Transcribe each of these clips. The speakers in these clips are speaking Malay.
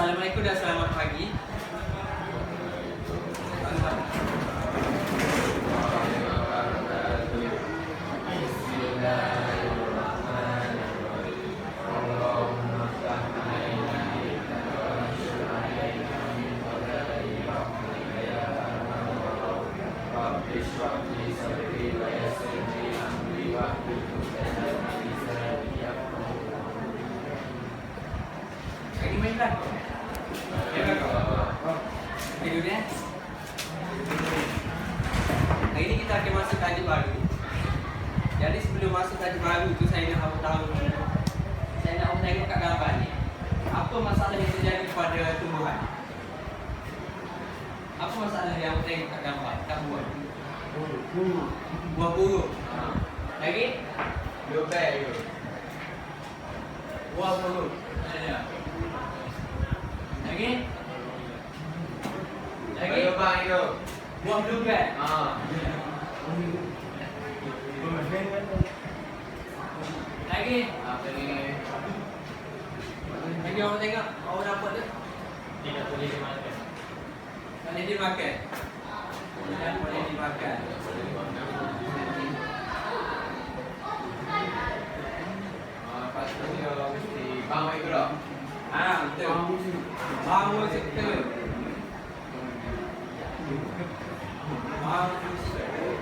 Assalamualaikum dan selamat pagi. Lagi main tak? Ya kau. Tidur ya. Hari ini kita akan masuk tajuk baru. Jadi sebelum masuk tajuk baru itu saya nak tahu dulu. Saya nak tengok kat gambar ni. Apa masalah yang terjadi pada tumbuhan? Apa masalah yang tengok kat gambar? Tak buah. Buah buruk. Lagi? Lubang tu. Buah buruk. Ada. Lagi? Lagi? Lubang tu. Buah blueberry. Lagi? Apa ni? Lagi orang tengok. Orang dapat tu? Tidak boleh dimakan. Tak boleh dimakan. Tidak boleh dimakan. Lepas tu dia mesti bau itu dah. Betul. Bau betul. Bau betul.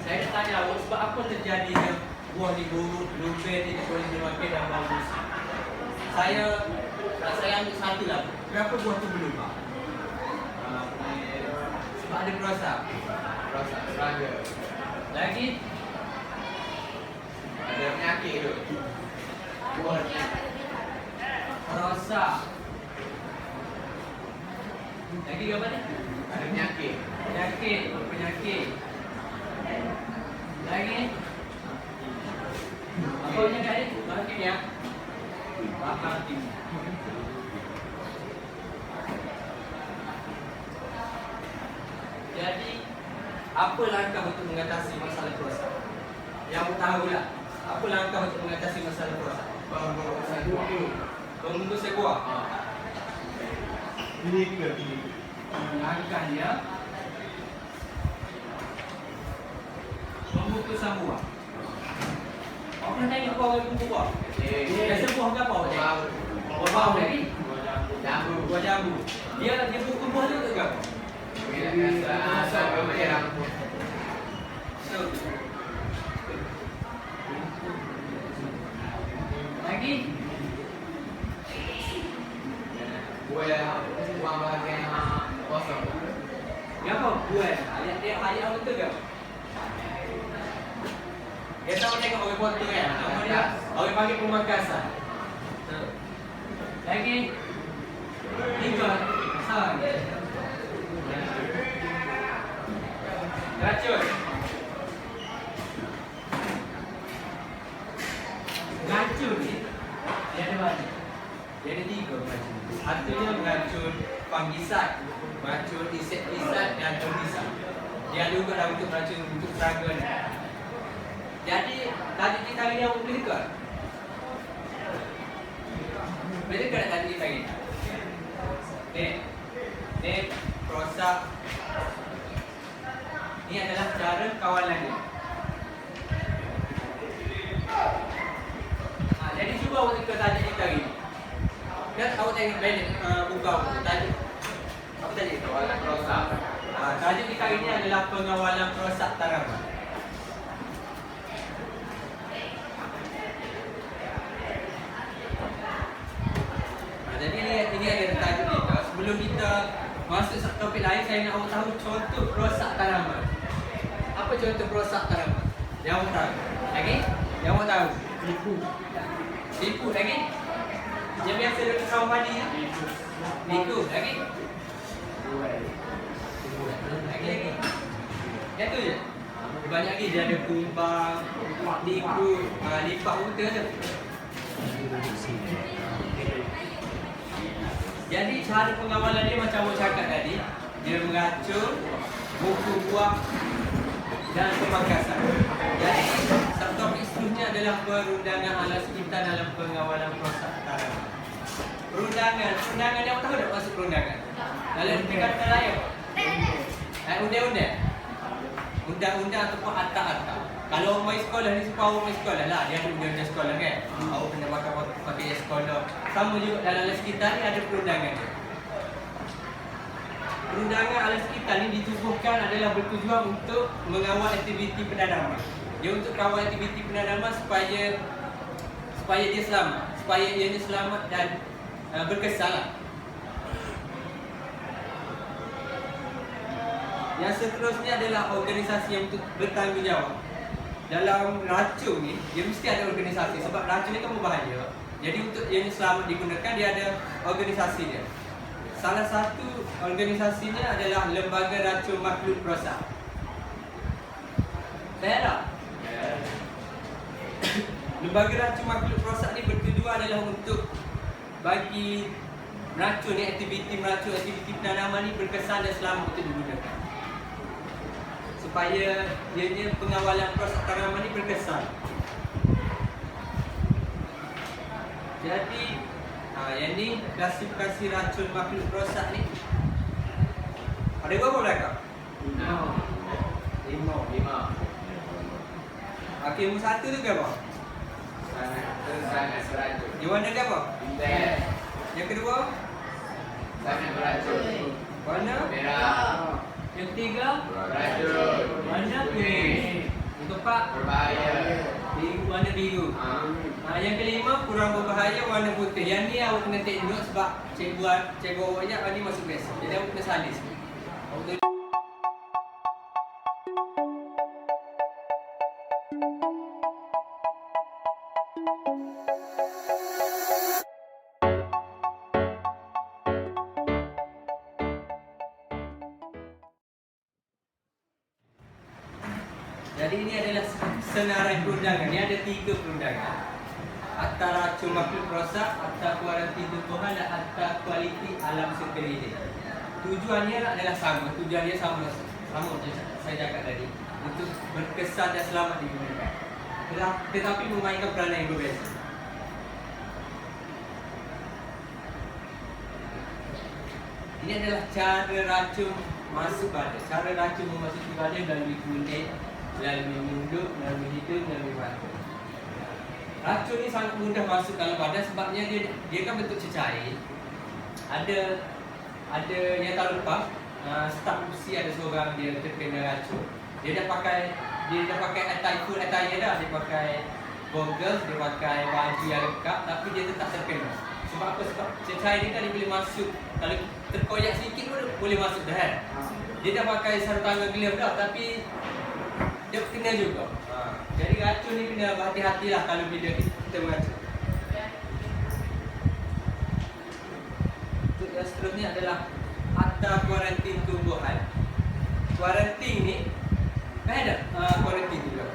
Saya nak tanya awak sebab apa terjadinya buah ni buruk, blueberry tidak boleh dimakan dan bau busuk. Saya ambil satu lah. Kenapa buah tu belum? Sebab ada perosak. Rasa serangga. Lagi? Ada penyakit tu. Buah ni. Perosak. Lagi apa ni? Ada penyakit. Penyakit. Lagi? Apa penyakit ni? Penyakit ya? Bakar tinggi. Jadi, apa langkah untuk mengatasi masalah perosak? Yang tahulah, apa langkah untuk mengatasi masalah perosak? Membungkus buah. Langkah dia membungkus buah. Awak pernah tengok orang bungkus buah? Biasa buah ke apa awak tengok? Buah lagi? Jambu. Buah jambu. Dia bungkus buah tu ke apa? Biasa merah. Lagi? Buang bahagian kosong. Dia apa? Buah. Ayat betul ke? Dia tahu tengok orang buat tu kan? Nama dia? Orang panggil pemangkasan. Lagi? 3. Salah. Racun. Racun ni dia ada banyak. Dia ada 3 racun. Satunya racun fungiside, racun insektisida dan herbisida. Dia ada juga dalam bentuk racun untuk serangga ni. Jadi tadi kita hari ni awak boleh dekat? Boleh dekat tadi kita hari ni? Ni perosak. Ini adalah cara kawalannya. Jadi cuba awak tengok tajuk kita hari ni. Dan awak tengok balik buka awak tajuk. Apa tajuk? Kawalan perosak. Tajuk kita hari ni adalah pengawalan perosak tanaman. Jadi ini ada tajuk kita. Sebelum kita masuk topik lain, saya nak awak tahu contoh perosak tanaman. Apa contoh perosak tanaman? Yang awak tahu? Lagi? Yang awak tahu? Tipu lagi? Yang biasa dekat kawan padi tu? Tipu lagi? Lagi? Yang tu je? Banyak lagi, dia ada kumbang, tipu, lipat buta tu. Jadi cara pengawalan dia macam awak cakap tadi, dia meracun, buku buah dan pemangkasan. Jadi subtopik seterusnya adalah perundangan ala sekitar dalam pengawalan perosak tanaman. Perundangan yang tahu tak masuk perundangan? Dalam perkataan lain apa? Undang-undang. Undang-undang ataupun akta-akta. Kalau main sekolah ni supaya main sekolah lah, dia ada undang-undang sekolah kan. Awak kena pakai sekolah. Sama juga dalam alas kita ni ada perundangan dia. Perundangan alas kita ni ditubuhkan adalah bertujuan untuk mengawal aktiviti pendadaman. Dia untuk kawal aktiviti pendadaman supaya dia selamat, supaya ianya selamat dan berkesan lah. Yang seterusnya adalah organisasi yang bertanggungjawab. Dalam racun ni, dia mesti ada organisasi sebab racun ni kan berbahaya. Jadi untuk ianya selamat digunakan, dia ada organisasi dia. Salah satu organisasinya adalah Lembaga Racun Makhluk Rosak. Saya tak? Lembaga Racun Makhluk Rosak ni bertujuan adalah untuk bagi racun ni, aktiviti meracun, aktiviti penanaman ni berkesan dan selamat untuk digunakan. Supaya ianya pengawalan proses tanaman ni berkesan. Jadi yang ni klasifikasi racun makhluk rosak ni. Ada berapa belakang? 5. Okey, yang satu tu ke apa? Sangat beracun. Yang warna ke apa? Intel. Yang kedua? Sangat beracun. Warna? Merah. Yang ketiga? Beracun. Warna kuning. Yang keempat? Berbahaya. Warna biru. Yang kelima kurang berbahaya, warna putih. Yang ni awak kena tengok sebab cikgu awak ajak ni masuk basic. Jadi awak kena salin sikit. Awak kena Jadi ini adalah senarai perundangan. Ini ada 3 perundangan. Akta Racun Makhluk Rosak, Akta Kuarantin Tumbuhan dan Akta Kualiti Alam Sekeliling. Tujuannya adalah sama. Tujuannya sama macam saya cakap tadi. Untuk berkesan dan selamat digunakan. Tetapi memainkan peranan yang berbeza. Ini adalah cara racun masuk badan. Cara racun memasuki badan melalui kulit, melalui mulut, melalui hidung, melalui mata. Racun ni sangat mudah masuk dalam badan sebabnya dia kan bentuk cecair. Ada yang tak lepas, staf usi ada seorang dia terkena racun. Dia dah pakai full attire dah, dia pakai goggles, dia pakai baju yang lengkap tapi dia tetap terkena. Sebab apa? Sebab cecair ni kan dia boleh masuk, kalau terkoyak sikit pun boleh masuk dah kan. Dia dah pakai sarung tangan glove dah tapi dia kena juga. Jadi racun ni kena berhati-hatilah kalau bila kita meracun. Untuk yang seterusnya adalah Akta Kuarantin Tumbuhan. Kuarantin ni kan ada kuarantin juga.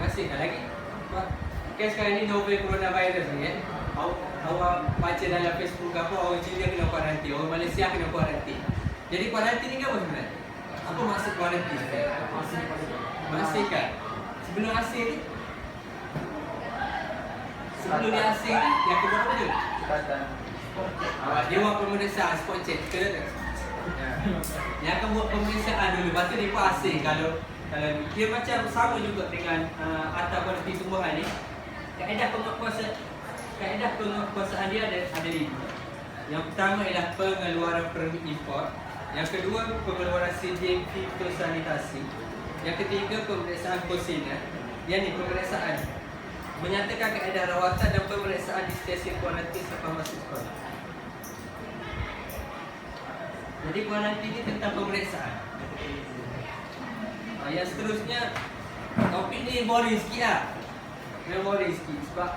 Masih tak lagi? Okay, sekarang ni novel coronavirus ni kan. Awak baca dalam Facebook apa, orang Cina kena kuarantin, orang Malaysia kena kuarantin. Jadi kuarantin ni kan apa sebenarnya? Apa maksud kuarantin? Masih kan? Sebelum asing ni? Sebelum dia asing ni, yang kedua apa tu? Dia buat pemeriksaan, spot check, betul tak? Dia akan buat pemeriksaan dulu, lepas tu dia pun asing. Kalau dia macam sama juga dengan Akta Kuarantin Tumbuhan ni. Kaedah penguatkuasaan dia ada 5. Yang pertama ialah pengeluaran permit import. Yang kedua, pengeluaran sijil fitosanitasi. Yang ketiga, pemeriksaan kosina. Yang ni pemeriksaan menyatakan kaedah rawatan dan pemeriksaan di stesen kuarantin selepas masuk sekolah. Jadi kuarantin ni tentang pemeriksaan. Yang seterusnya, topik ni boring sikit lah. Memang boring sikit sebab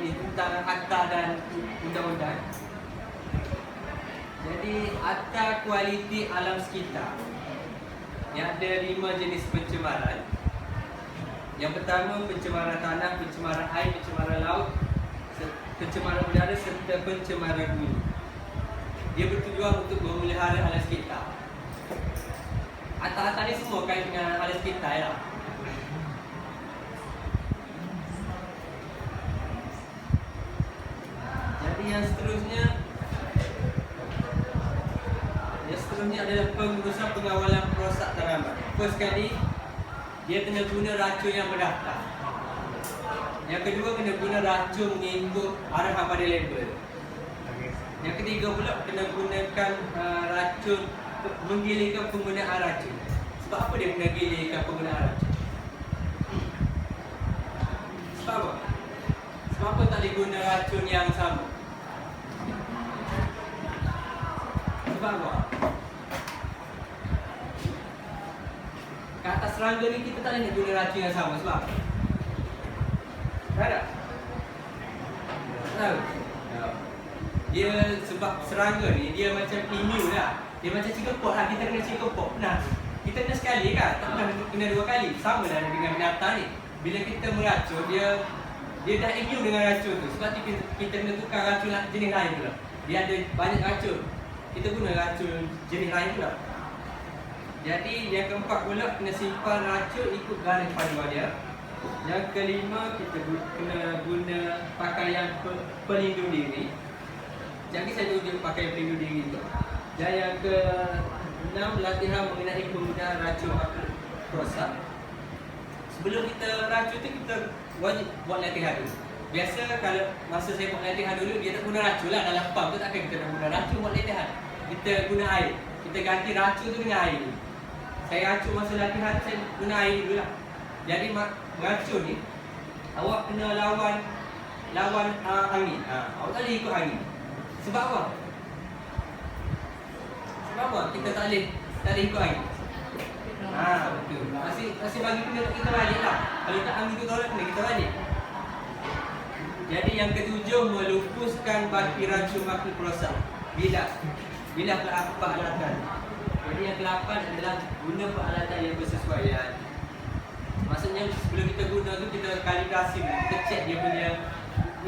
ni tentang akta dan undang-undang. Jadi Akta Kualiti Alam Sekitar yang ada 5 jenis pencemaran. Yang pertama, pencemaran tanah, pencemaran air, pencemaran laut, pencemaran udara serta pencemaran bumi. Dia bertujuan untuk memelihara alam sekitar. Akta-akta ni semua kait dengan alam sekitar lah. adalah pengurusan pengawalan perosak tanaman. First sekali, dia kena guna racun yang berdaftar. Yang kedua, kena guna racun mengikut arahan pada label. Yang ketiga pula, kena gunakan racun, menggilirkan penggunaan racun. Sebab apa dia kena gilirkan penggunaan racun? Sebab apa? Sebab apa tak boleh guna racun yang sama? Sebab apa? Kat atas serangga ni kita tak boleh nak guna racun yang sama. Sebab apa? Tak ada? Tak tahu? Dia sebab serangga ni dia macam immune lah. Dia macam chickenpox lah. Kita kena chickenpox. Nah, kita kena sekali kan? Tak pernah kena dua kali. Sama lah dengan binatang ni. Bila kita meracun, dia dah immune dengan racun tu. Sebab tu kita kena tukar racun jenis lain pula. Dia ada banyak racun. Kita guna racun jenis lain pula. Jadi yang keempat pula, kena simpan racun ikut garis panduan dia. Yang kelima, kita kena guna pakaian pelindung diri. Jadi saya tunjuk pakaian pelindung diri tu. Dan yang ke-6, latihan mengenai penggunaan racun perosak. Sebelum kita racun tu, kita wajib buat latihan dulu. Biasa kalau masa saya buat latihan dulu, dia tak guna racun lah dalam pump tu, takkan kita nak guna racun buat latihan. Kita guna air. Kita ganti racun tu dengan air dulu. Saya racun masa latihan, saya guna air dulu lah. Jadi racun ni, awak kena lawan angin. Awak tak boleh ikut angin. Sebab apa? Sebab apa? Kita tak boleh ikut angin. Betul. Masih bagi kena kita balik lah. Kalau tak angin tu tolak, kena kita balik. Jadi yang ketujuh, melupuskan baki racun maki perosak. Bila peralatan. Jadi yang ke-8 adalah guna peralatan yang bersesuaian. Maksudnya sebelum kita guna tu, kita kalibrasi dulu. Kita check dia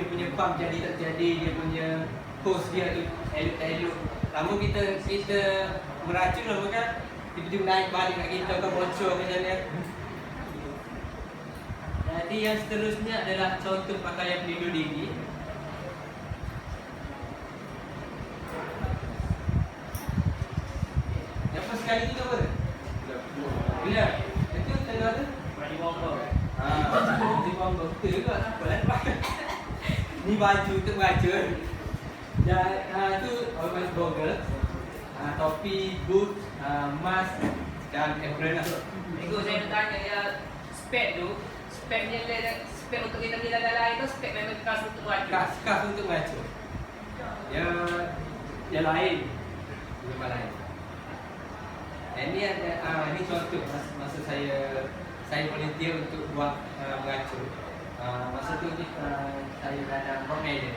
punya pump jadi tak jadi, dia punya hose dia tu elok tak elok. Lama kita meracun lama kan, tiba-tiba naik balik kat kita ke bocor ke macam ni. Jadi yang seterusnya adalah contoh pakaian pelindung diri. Yang first sekali tu apa? Bila? Itu tengah tu? Berani bomba. Di bomba. Betul juga. Apalah nak pakai. Ni baju untuk meracun. Dan tu orange goggle, topi, boot, mask dan apron lah. Minggu saya nak tanya ya, spek tu, speknya spek untuk kita pergi dalam air tu, spek memang khas untuk meracun. Khas untuk meracun. Ya lain. Bukan lain. Ini contoh masa saya volunteer untuk buat meracun. Masa tu saya dalam Port Medan.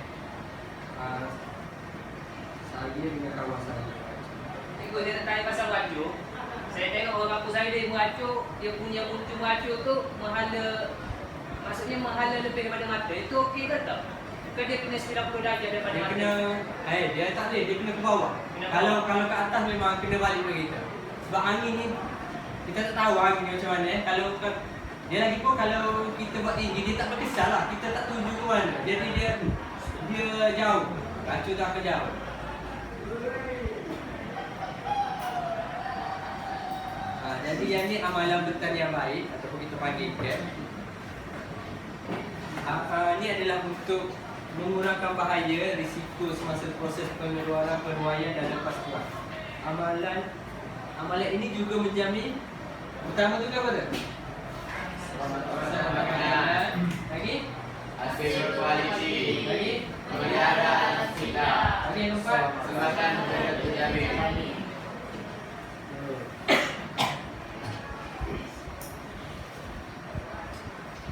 Saya dengan kawan saya. Minggu saya nak tanya pasal meracun. Saya tengok orang kampung saya dia meracun, dia punya buntu meracun tu menghala lebih daripada mata. Itu okey ke tak? Ke dia kena 90 darjah daripada Dia mata? kena, dia tak boleh, dia kena ke bawah. Kalau ke atas memang kena balik pada kita. Sebab angin ni, kita tak tahu angin ni macam mana. Kalau dia lagi pun kalau kita buat tinggi, dia tak berkesan lah. Kita tak tuju ke mana. Jadi dia jauh. Racun tak akan jauh. Jadi yang ni amalan bertani yang baik ataupun kita panggil GAP. Ni adalah untuk mengurangkan bahaya risiko semasa proses pengeluaran penuaian dan lepas tuai. Amalan ini juga menjamin pertama tu apa tu? Selamat makanan. Lagi? Hasil berkualiti. Lagi? Melihara kita. Lagi yang keempat? Kesempatan untuk terjamin.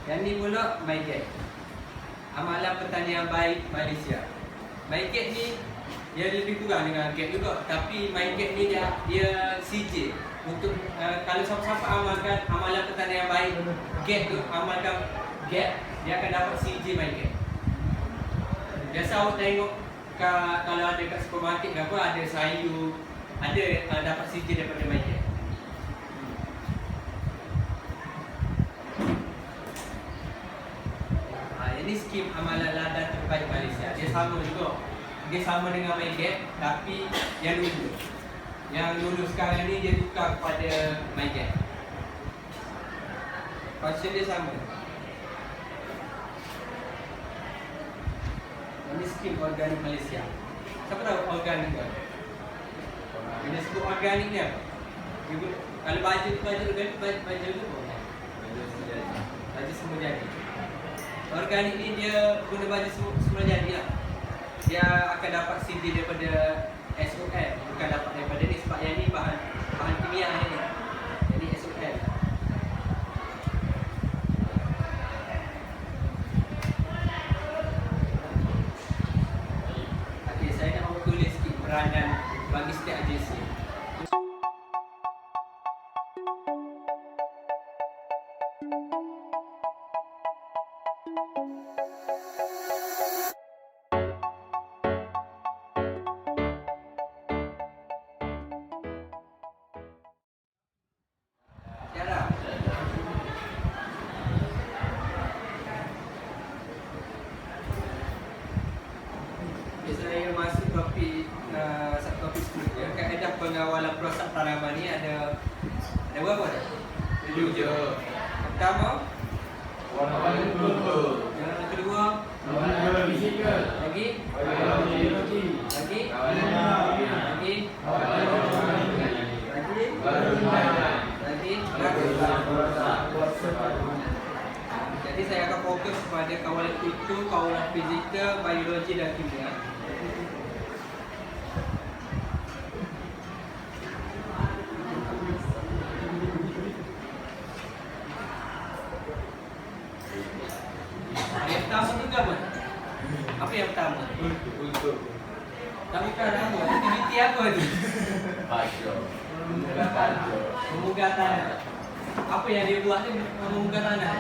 Yang ni pula MyGap. Amalan pertanian baik Malaysia. MyGap ni dia lebih kurang dengan GAP juga, tapi MyGap ni dia CJ. Untuk kalau siapa-siapa amalkan amalan pertanian baik GAP tu, amalkan GAP, dia akan dapat CJ MyGap. Biasa awak tengok kalau ada kat supermarket ke apa, ada sayur, ada dapat CJ daripada MyGap. Ini skim amalan ladang terbaik Malaysia. Dia sama juga. Dia sama dengan MyGap, tapi yang dulu. Yang dulu sekarang ni dia tukar kepada MyGet. Function dia sama. Ini skim organik Malaysia. Siapa tahu organik kan? Bila sebut organik ni apa? Kalau baju organik, baju tu apa? Baju semua jadi. Organik ni dia guna baju semua jadi lah. Dia akan dapat CD daripada SOL, bukan dapat daripada ni sebab yang ni bahan kimia ni. Jadi SOL. Okey, saya nak tulis sikit peranan bagi setiap agensi. Tiara. Okay, saya masuk topik subtopik seterusnya. Kaedah pengawalan proses tanaman ni ada berapa dah? 7. Pertama, Warna-warni kultur. yang kedua, Warna fizikal. lagi, Warna biologi. lagi, Warna lagi, lagi, Jadi saya akan fokus pada kawalan kultur, kawalan fizikal, biologi dan kimia. Yang pertama tu apa? Apa yang pertama? Kultur. Tak bukan apa? Aktiviti apa tu? Pasyo. Memunggah tanah. Apa yang dia buat ni memunggah tanah?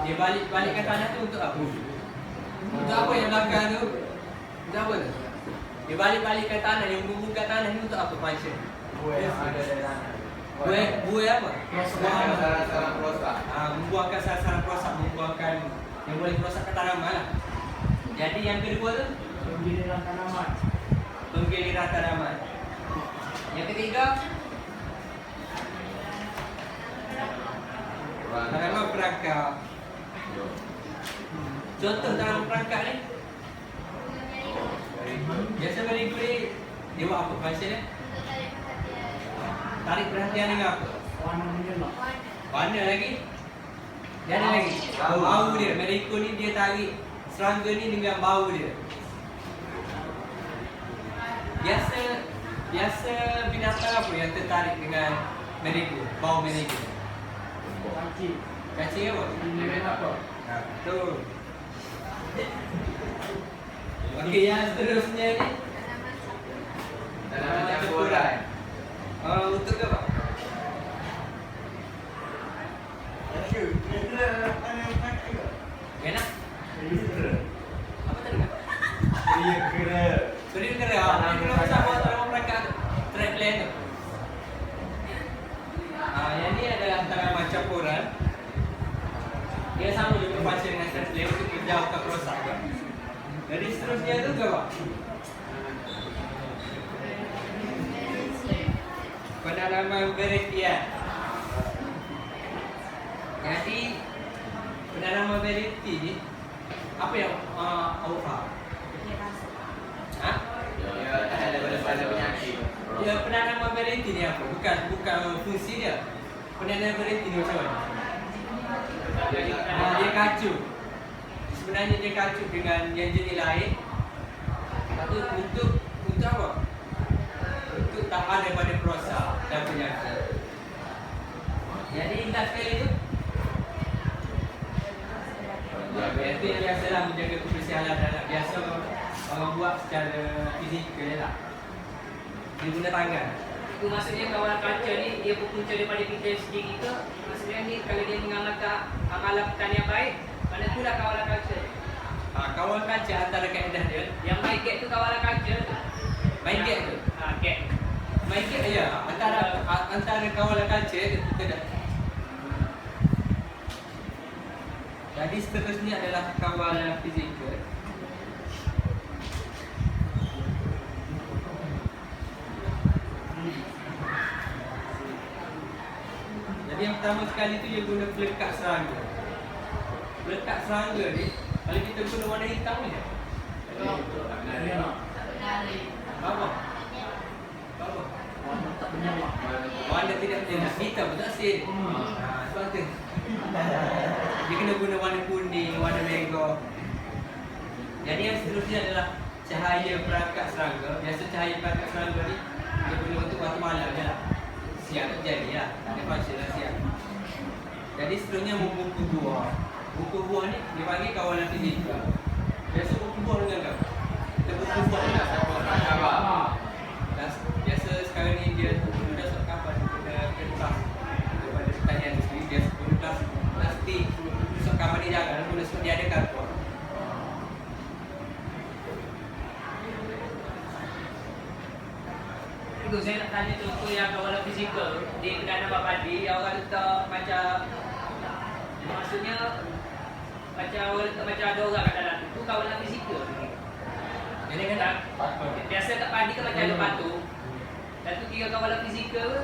Dia balikkan tanah tu untuk apa? Untuk apa yang belakang tu? Untuk apa tu? Dia balikkan tanah, yang memunggah tanah ni untuk apa function? Buah yang ada di tanah. Buah apa? Sarang-sarang perosak. Membuangkan sarang-sarang perosak, membuangkan yang boleh merosakkan tanaman lah. Jadi yang kedua tu? Penggiliran tanaman. Penggiliran tanaman. Yang ketiga? Tanaman perangkap. Contoh tanaman perangkap ni? Biasa mereka ni dia buat apa function dia? Tarik perhatian dengan apa? Warna menjelma. Warna lagi? Dia ada lagi? Bau dia. Mereka ni dia tarik serangga ni dengan bau dia. Biasa binatang apa yang tertarik dengan mereka? Bau mereka? Cacing. Cacing apa? Ini apa? Betul. Okey, yang seterusnya ni Tanaman campuran. untuk apa? Enak? Apa tadi kan? Beri kera. Kera sama tanaman perangkap tu. Trapland tu. Yang ni adalah tanaman campuran. Dia sama juga function dengan trapland untuk menjauhkan kerosakan. Jadi seterusnya tu ke apa? Penanaman beretian. Jadi penanaman variety ni apa yang awak faham? Ha? Ya, ada pada penyakit. Ya, penanaman variety ni apa? Bukan fungsi dia. Penanaman variety ni macam mana? Dia kacu. Sebenarnya dia kacu dengan yang jenis lain. Tapi untuk apa? Untuk tahan daripada perosak dan penyakit. Jadi ingat sekali tu. Itu yang biasalah menjaga kebersihan dalam biasa orang buat secara fizikal lah. Dia guna tangan. Itu maksudnya kawalan kaca ni dia berpunca daripada kita sendiri ke? Maksudnya ni kalau dia mengamalkan amalan petani yang baik, mana tu lah kawalan kaca. Kawalan kaca antara kaedah dia. Yang MyGet tu kawalan kaca tu. MyGet tu. Get. MyGet ya. Antara kawalan kaca kita dah. Jadi seterusnya adalah kawalan fizikal. Jadi yang pertama sekali tu dia guna pelekat serangga. Pelekat serangga ni, kalau kita guna warna hitam je. Dia nak. Apa? Apa? Warna tak menyala. Warna tidak jelas, hitam tak sin. Sebab tu. Dia kena guna warna kuning, warna merah. Jadi yang seterusnya adalah cahaya perangkat serangga. Biasa cahaya perangkat serangga ni dia guna untuk waktu malam je lah. Siang tak jadi lah. Dia function lah siang. Jadi seterusnya buku buah. Buku buah ni dia panggil kawalan fizikal. Biasa buku buah dengan kau. Kita buku buah ni lah. Biasa sekarang ni dia dah sok kapal guna kertas. Daripada pertanian tu sendiri dia guna plastik. Sok kapal ni jangan guna sebab dia ada karbon. Itu saya nak tanya contoh yang kawalan fizikal di Perdana Padi, orang letak macam, maksudnya macam orang letak macam ada orang kat dalam tu. Itu kawalan fizikal. Jadi kan Biasa kat padi kan macam ada patung. Dan tu kira kawalan fizikal ke?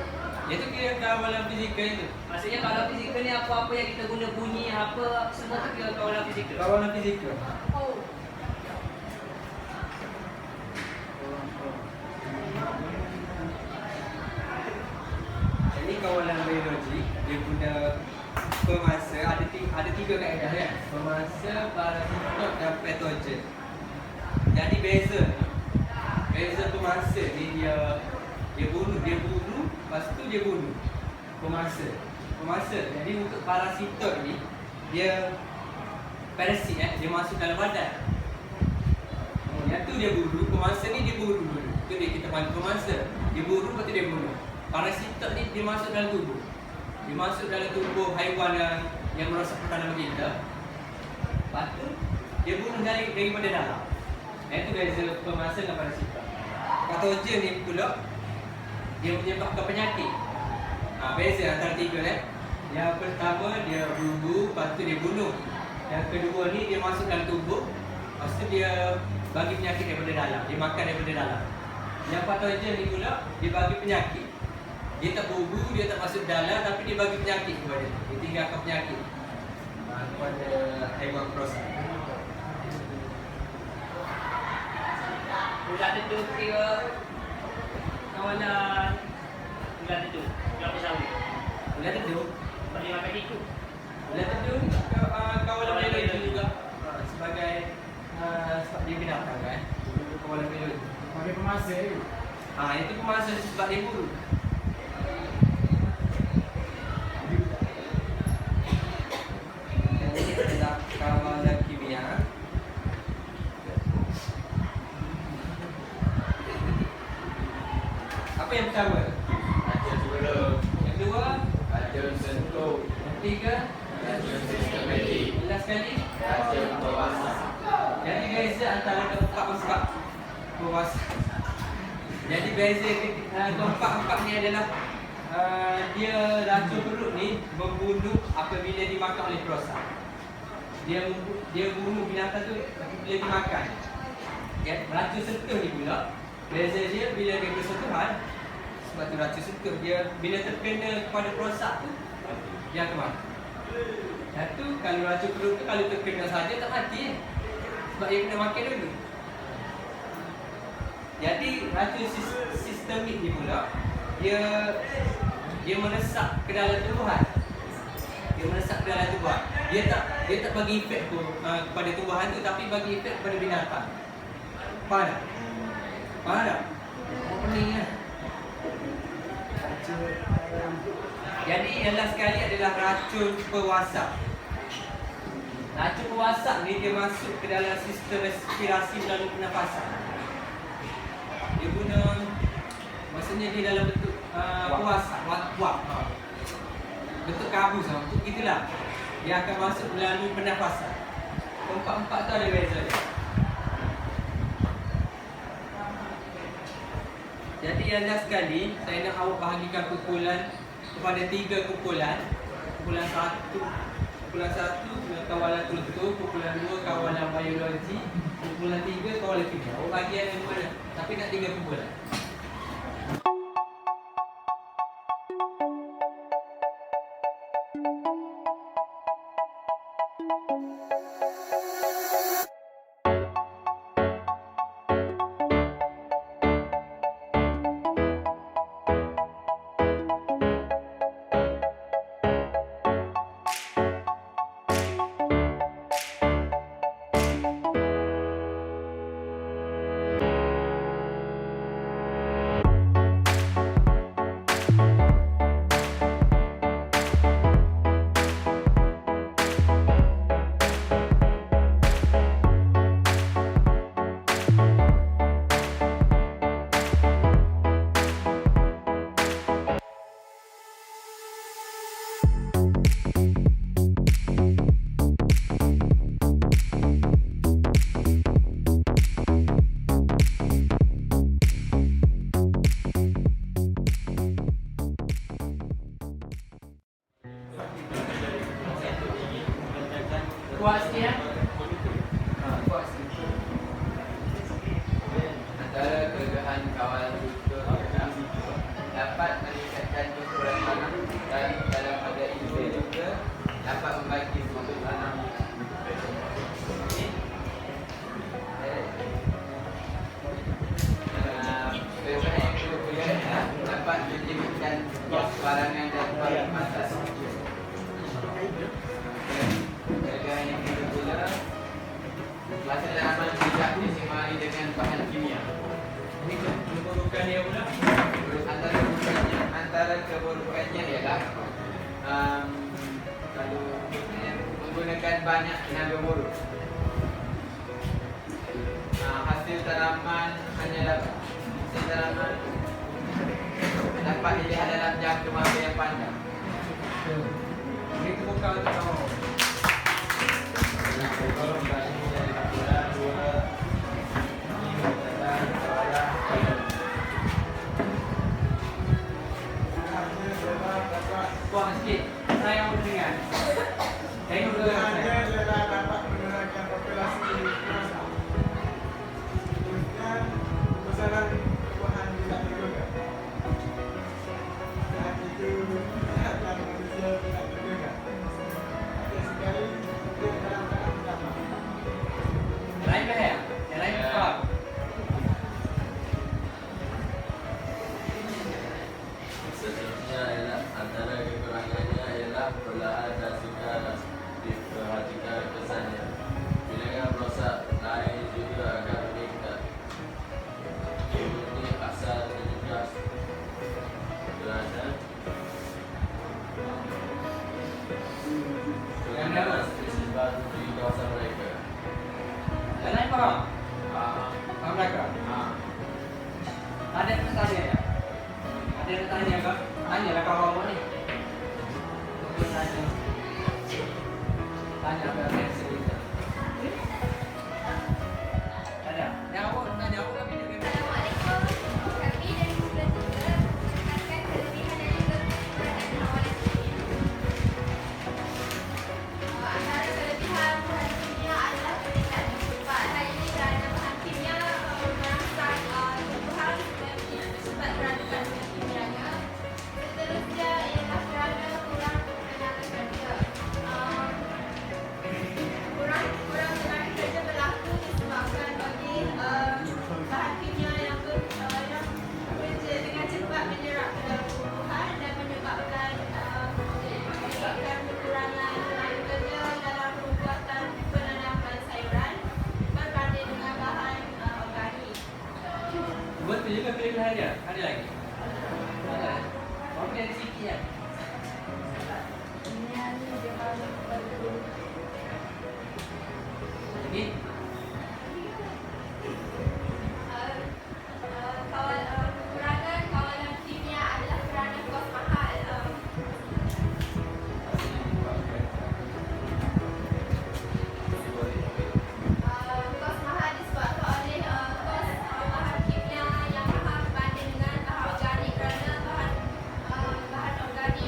itu kira kawalan fizikal itu. Maksudnya kawalan fizikal ni apa-apa yang kita guna bunyi apa semua tu kira kawalan fizikal. Kawalan fizikal. Ini kawalan biologi dia guna pemangsa ada tiga kaedah kan. Pemangsa, parasitot dan patogen. Jadi beza pemangsa ni dia bunuh, lepas tu dia bunuh. Pemangsa. Jadi untuk parasitot ni dia parasit dia masuk dalam badan. Yang tu dia bunuh, pemangsa ni dia bunuh dulu. Tu dia kita panggil pemangsa. Dia bunuh lepas tu dia bunuh. Parasitot ni dia masuk dalam tubuh. Dia masuk dalam tubuh haiwan yang merosakkan tanaman kita. Lepas tu dia bunuh daripada dalam. Itu beza pemangsa dengan parasitot. Patogen ni pula dia menyebabkan penyakit. Beza antara tiga Yang pertama dia bunuh, lepas tu dia bunuh. Yang kedua ni dia masuk dalam tubuh, lepas tu dia bagi penyakit daripada dalam. Dia makan daripada dalam. Yang patogen ni pula dia bagi penyakit. Dia tak bunuh, dia tak masuk dalam, tapi dia bagi penyakit kepada dia. Dia tinggalkan penyakit kepada haiwan perosak. Ulat teduh kira kawalan ulat teduh. Kelapa sawit. Ulat teduh. Boleh makan itu. Ulat teduh kawalan biologi juga. Sebagai sebab dia binatang kan. Kawalan biologi. Pakai pemangsa tu. Itu pemangsa sebab dia buru. Ini adalah kawalan kimia. Apa yang pertama? Racun sebelum. Yang kedua? Racun sentuh. Yang ketiga? Racun sistematik. Last sekali? Racun berwasa. Jadi beza antara keempat berwasa. Jadi beza keempat ni adalah dia racun perut ni membunuh apabila dimakan oleh perosak. Dia bunuh binatang tu bila dimakan. Racun sentuh ni pula beza dia bila dia bersentuhan. Sebab tu racun sentuh dia bila terkena kepada perosak tu dia akan mati. Satu kalau racun perut tu kalau terkena saja tak mati sebab dia kena makan dulu. Jadi racun sistemik ni pula dia meresap ke dalam tumbuhan. Dia tak bagi efek tu kepada tumbuhan tu, tapi bagi efek kepada binatang. Faham tak? Pening lah. Jadi yang last sekali adalah racun pewasak. Racun pewasak ni dia masuk ke dalam sistem respirasi melalui pernafasan. Dia guna, maksudnya dia dalam bentuk pewasak, wap. Bentuk kabus, bentuk gitulah. Dia akan masuk melalui pernafasan. Empat-empat tu ada beza dia. Jadi yang last sekali, saya nak awak bahagikan kumpulan kepada 3 kumpulan. Kumpulan 1 kawalan kultur, kumpulan 2 kawalan biologi, kumpulan 3 kawalan kimia. Awak bahagian yang mana? Tapi nak 3 kumpulan. kuat sikit ya. Kuat sikit. Antara kelebihan kawal struktur ialah dapat meningkatkan kesuburan tanah dan dalam pada itu juga dapat membagi struktur tanah. Kelebihan yang kedua ialah dapat menjadikan barangan dan barang atas. Kelebihan yang kedua masa tanaman tidak disimari dengan bahan kimia. Ini keburukan dia pula. Antara keburukannya ialah kalau menggunakan banyak tenaga buruh. Hasil tanaman dapat dilihat dalam jangka masa yang panjang. Ini terbuka untuk kamu. Kuat sikit. Saya mau dengar. Tengok dulu kan saya. adalah dapat menurunkan populasi massa. Kemudian besaran tumbuhan tidak terjaga. Dan itu menyehatkan manusia tidak terjaga. Ada sekali dia dalam keadaan utama. Lain ke ya? Yang lain kuat. Selanjutnya ialah antara kekurangannya ialah perlahan dan sukar diperhatikan kesannya. Bilangan merosak lain juga akan meningkat. Ini asal menyugas kerana penggunaan spesies baru di kawasan mereka. Yang lain faham? Ah, Faham mereka? ah. Ada yang tanya ya? Ada yang tanya ke? Tanyalah kawan-kawan ni. Mungkin tanya. Tanya apa yang saya cerita. Ada? Yang awak tanya aku kami dia kata. Assalamualaikum. Kami dari Bulan 3 menjelaskan kelebihan dan juga kekurangan awalan kimia. Antara kelebihan bahan kimia adalah peningkatan cepat. Hal ini kerana bahan kimia merangsang tumbuhan cepat berada kandungan kimianya. Seterusnya ialah kerana kurang tenaga kerja. Kurang tenaga kerja berlaku disebabkan bagi bahan kimia yang bekerja dengan cepat menyerap ke dalam tumbuhan dan menyebabkan kekurangan tenaga kerja dalam pembuatan penanaman sayuran berbanding dengan bahan organik. Betul juga kelebihan dia. Ada lagi? Ada. Kau ada sikit ya? Lagi? Kekurangan kawalan kimia adalah kerana kos mahal. Kos mahal disebabkan oleh kos bahan kimia yang mahal berbanding dengan bahan organik kerana bahan organik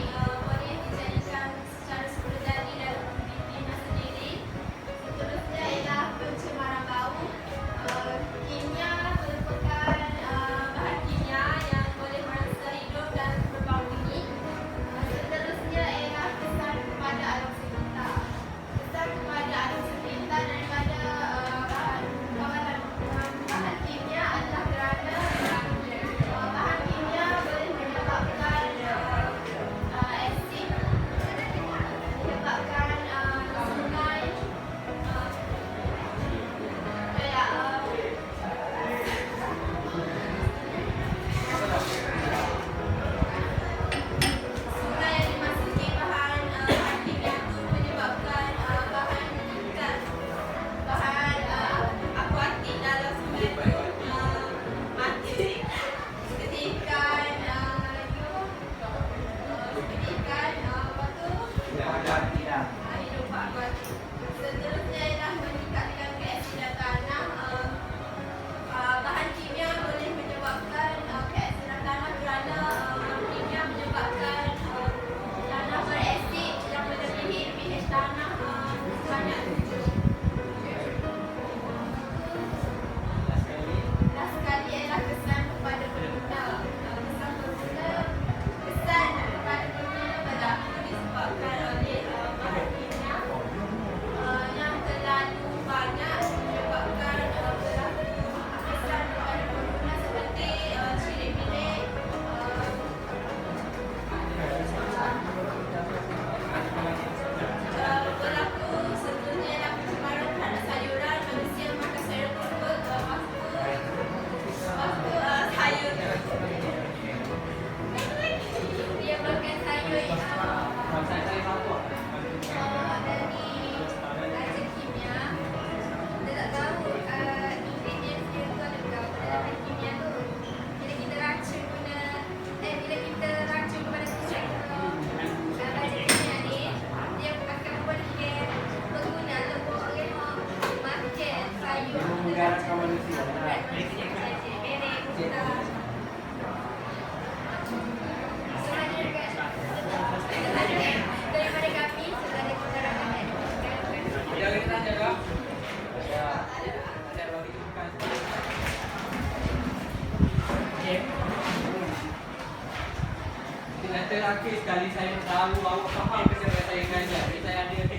sekali saya tahu awak faham ketika saya ngajar. Jadi saya ada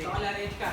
soalan etika.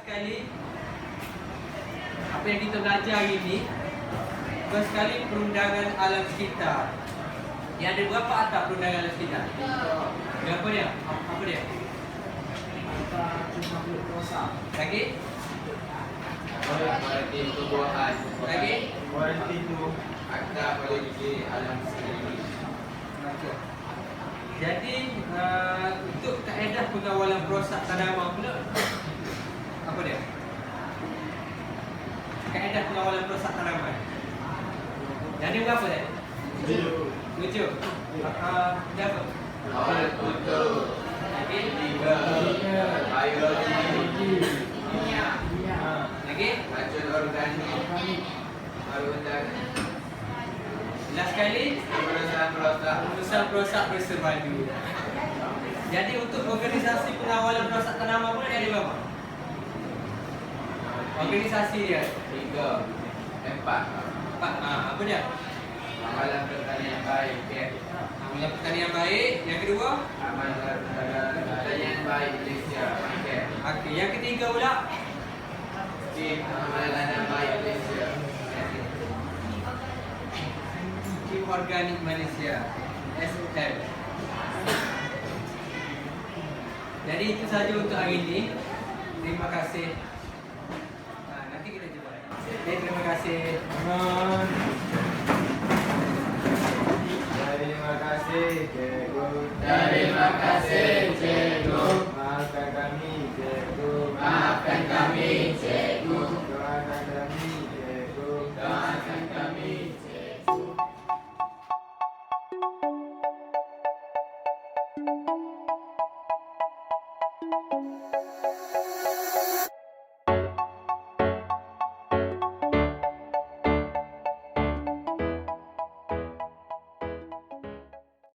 Sekali apa yang kita belajar hari ini, first sekali perundangan alam sekitar. Dia ada berapa atap perundangan alam sekitar? Berapa dia? Apa dia? Lagi? Kualiti tumbuhan. Lagi? Kualiti itu Akta kualiti alam sekeliling. Jadi untuk kaedah pengawalan perosak tanaman pula apa dia? Kaedah pengawalan perosak tanaman. Jadi berapa dia? 7. Berapa? Awal untuk Lagi? 3 biologi, minyak, Lagi? racun organik, barudak, Last sekali perusahaan perosak bersepadu. Jadi untuk organisasi pengawalan perosak tanaman pula dia ada berapa? Organisasi dia 3, 4. apa dia? Amalan pertanian baik, Amalan pertanian baik. Yang kedua? amalan pertanian baik Malaysia, Okey, yang ketiga pula? Tim amalan baik Malaysia. Tim Organik Malaysia, SM. Jadi itu saja untuk hari ini. Terima kasih. Nanti kita jumpa lagi. Terima kasih. Terima kasih, cikgu. Terima kasih, cikgu.